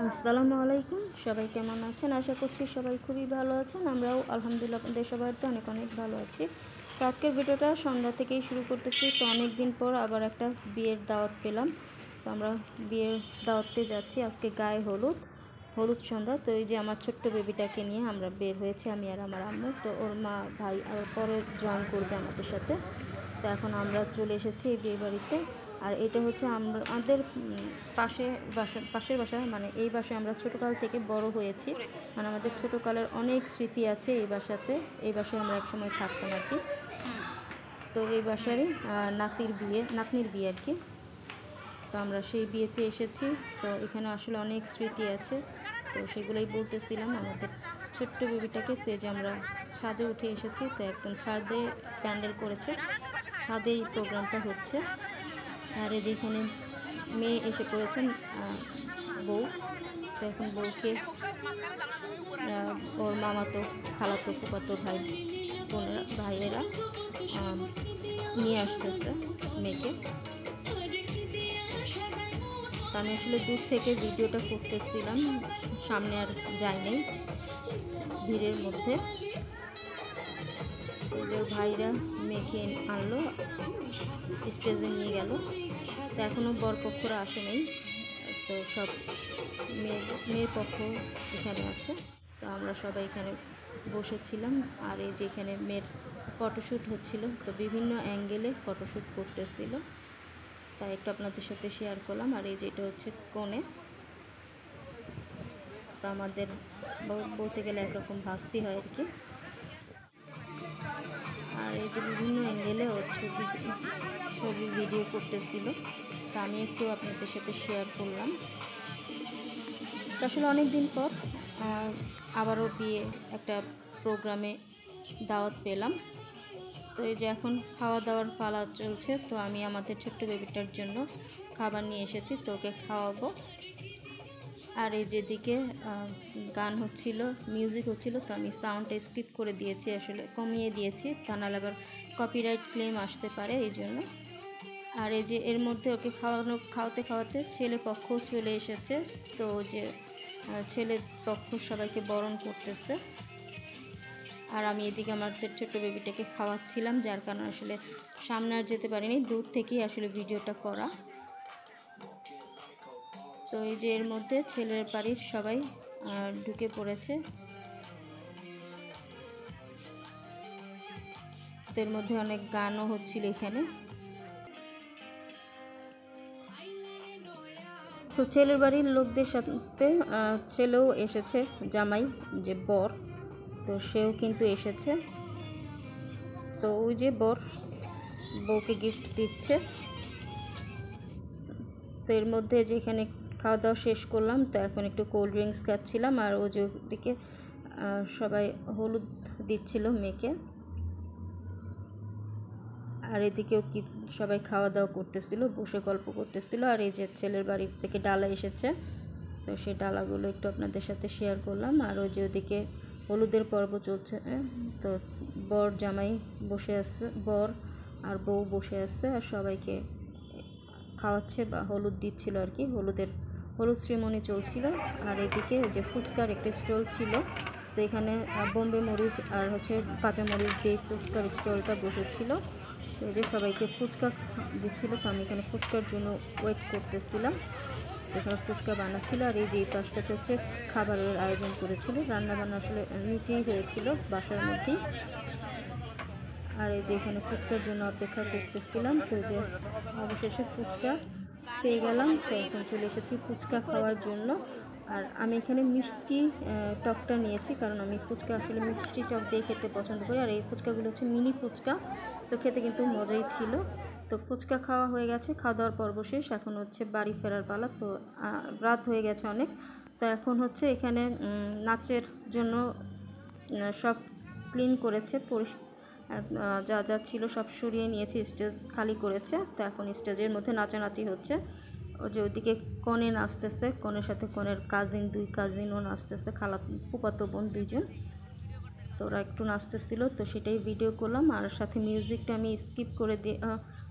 আসসালামু আলাইকুম। সবাই কেমন আছেন? আশা করছি সবাই খুবই ভালো আছেন। আমরাও আলহামদুলিল্লাহ আপনাদের সবার তো অনেক অনেক ভালো আছি। তো আজকের ভিডিওটা সন্ধ্যা থেকেই শুরু করতেছি। তো অনেক দিন পর আবার একটা বিয়ের দাওয়াত পেলাম। তো আমরা বিয়ের দাওয়াতে যাচ্ছি। আজকে গায়ে হলুদ সন্ধ্যা। তো এই যে আমার ছোট্ট বেবিটাকে নিয়ে আমরা বের হয়েছি, আমি আর আমার আম্মু। তো ওর মা ভাই আর পরে জয়েন করবে আমাদের সাথে। তো এখন আমরা চলে এসেছি এই বিয়ে বাড়িতে। আর এটা হচ্ছে আমাদের পাশের বাসা, মানে এই বাসায় আমরা ছোটোকাল থেকে বড় হয়েছি। মানে আমাদের ছোটোকালের অনেক স্মৃতি আছে এই বাসাতে। এই বাসায় আমরা একসময় থাকতাম আর কি। তো এই বাসারই নাতনির বিয়ে আর কি। তো আমরা সেই বিয়েতে এসেছি। তো এখানে আসলে অনেক স্মৃতি আছে, তো সেগুলোই বলতেছিলাম আমাদের ছোট্ট বেবিটাকে। তো যে আমরা ছাদে উঠে এসেছি, তো একদম ছাদে প্যান্ডেল করেছে, ছাদেই প্রোগ্রামটা হচ্ছে। আর এই যেখানে মেয়ে এসে পড়েছেন, বউ। তো এখন বউকে ওর মামাতো খালাতো ফুফাতো ভাইয়েরা নিয়ে আসতেছে মেয়েকে। তো আমি আসলে দূর থেকে ভিডিওটা করতেছিলাম, সামনে আর যাইনি ভিড়ের মধ্যে। তো যে ভাইরা মেয়েকে আনলো, স্টেজে নিয়ে গেল। তো এখনও বরপক্ষরা আসে নাই। তো সব মেয়ের পক্ষ এখানে আছে। তো আমরা সবাই এখানে বসেছিলাম। আর এই যে এখানে মেয়ের ফটোশ্যুট হচ্ছিল, তো বিভিন্ন অ্যাঙ্গেলে ফটোশ্যুট করতেছিল, তাই একটু আপনাদের সাথে শেয়ার করলাম। আর এই যে এটা হচ্ছে কনে। তো আমাদের বলতে গেলে একরকম ভাস্তি হয় আর কি। আর এই যে বিভিন্ন অ্যাঙ্গেলে ওর ছবি ভিডিও করতেছিল, তা আমি একটু আপনাদের সাথে শেয়ার করলাম। তো আসলে অনেক দিন পর আবারও বিয়ে একটা প্রোগ্রামে দাওয়াত পেলাম। তো এই যে এখন খাওয়া দাওয়ার পালা চলছে। তো আমি আমাদের ছোট্ট বেবিটার জন্য খাবার নিয়ে এসেছি, তো ওকে খাওয়াবো। আর এই যেদিকে গান হচ্ছিল, মিউজিক হচ্ছিল, তো আমি সাউন্ডটা স্কিপ করে দিয়েছি, আসলে কমিয়ে দিয়েছি, তা নাহলে আবার কপিরাইট ক্লেম আসতে পারে এই জন্য। আর এই যে এর মধ্যে ওকে খাওয়াতে খাওয়াতে ছেলে পক্ষ চলে এসেছে। তো যে ছেলের পক্ষ সবাইকে বরণ করতেছে। আর আমি এদিকে আমাদের ছোট্ট বেবিটাকে খাওয়াচ্ছিলাম, যার কারণে আসলে সামনে আর যেতে পারিনি, দূর থেকেই আসলে ভিডিওটা করা। তো এই যে এর মধ্যে ছেলের বাড়ির সবাই ঢুকে পড়েছে। এর মধ্যে অনেক গানও হচ্ছিল এখানে। তো ছেলের বাড়ির লোকদের সাথে ছেলেও এসেছে, জামাই যে বর, তো সেও কিন্তু এসেছে। তো ওই যে বউকে গিফট দিচ্ছে। তো এর মধ্যে যেখানে খাওয়া দাওয়া শেষ করলাম, তো এখন একটু কোল্ড ড্রিঙ্কস খাচ্ছিলাম। আর ওই যে দিকে সবাই হলুদ দিচ্ছিল মেয়েকে। আর এদিকেও কি সবাই খাওয়া দাওয়া করতেছিল, বসে গল্প করতেছিল। আর এই যে ছেলের বাড়ির থেকে ডালা এসেছে, তো সেই ডালাগুলো একটু আপনাদের সাথে শেয়ার করলাম। আর ওই যে ওদিকে হলুদের পর্ব চলছে। তো বর জামাই বসে আছে, বর আর বউ বসে আছে, আর সবাইকে খাওয়াচ্ছে বা হলুদ দিচ্ছিল আর কি। হলুদ শ্রীমণি চলছিল। আর এদিকে যে ফুচকার একটা স্টল ছিল, তো এখানে বোম্বে মরিচ আর হচ্ছে কাঁচা মরিচ দিয়ে ফুচকার স্টলটা বসেছিল। তো এই যে সবাইকে ফুচকা দিচ্ছিল। তো আমি এখানে ফুচকার জন্য ওয়েট করতেছিলাম। তো এখানে ফুচকা বানাচ্ছিল। আর এই যে এই পাশটাতে হচ্ছে খাবারের আয়োজন করেছিল, রান্নাবান্না আসলে নিচেই হয়েছিল বাসার মধ্যেই। আর এই যে এখানে ফুচকার জন্য অপেক্ষা করতেছিলাম। তো যে অবশেষে ফুচকা পেয়ে গেলাম। তো এখন চলে এসেছি ফুচকা খাওয়ার জন্য। আর আমি এখানে মিষ্টি টকটা নিয়েছি, কারণ আমি ফুচকা আসলে মিষ্টি টক দিয়ে খেতে পছন্দ করি। আর এই ফুচকাগুলো হচ্ছে মিনি ফুচকা, তো খেতে কিন্তু মজাই ছিল। তো ফুচকা খাওয়া হয়ে গেছে, খাওয়া দাওয়ার পর্ব শেষ। এখন হচ্ছে বাড়ি ফেরার পালা। তো রাত হয়ে গেছে অনেক। তো এখন হচ্ছে এখানে নাচের জন্য সব ক্লিন করেছে, যা যা ছিল সব সরিয়ে নিয়েছে, স্টেজ খালি করেছে। তো এখন স্টেজের মধ্যে নাচানাচি হচ্ছে। ও যে ওইদিকে কনে নাচতেছে, কনের সাথে কনের দুই কাজিনও নাচতেছে, ফুফাতো বোন দুইজন। তো ওরা একটু নাচতেছিল, তো সেটাই ভিডিও করলাম। আর সাথে মিউজিকটা আমি স্কিপ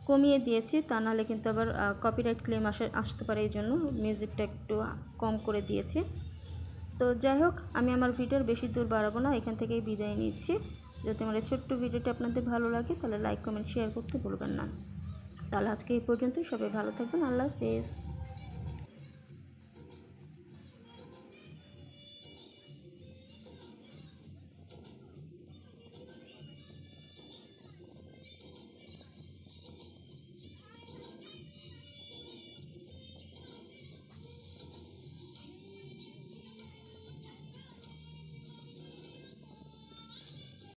কমিয়ে দিয়েছি, তা নাহলে কিন্তু আবার কপিরাইট ক্লেম আসতে পারে, এই জন্য মিউজিকটা একটু কম করে দিয়েছি। তো যাই হোক, আমি আমার ভিডিওর বেশি দূর বাড়াবো না, এখান থেকেই বিদায় নিচ্ছি। যদি আমার এই ছোট্ট ভিডিওটি আপনাদের ভালো লাগে তাহলে লাইক কমেন্ট শেয়ার করতে ভুলবেন না। তাহলে আজকে এই পর্যন্তই, সবাই ভালো থাকবেন, আল্লাহ হাফেজ।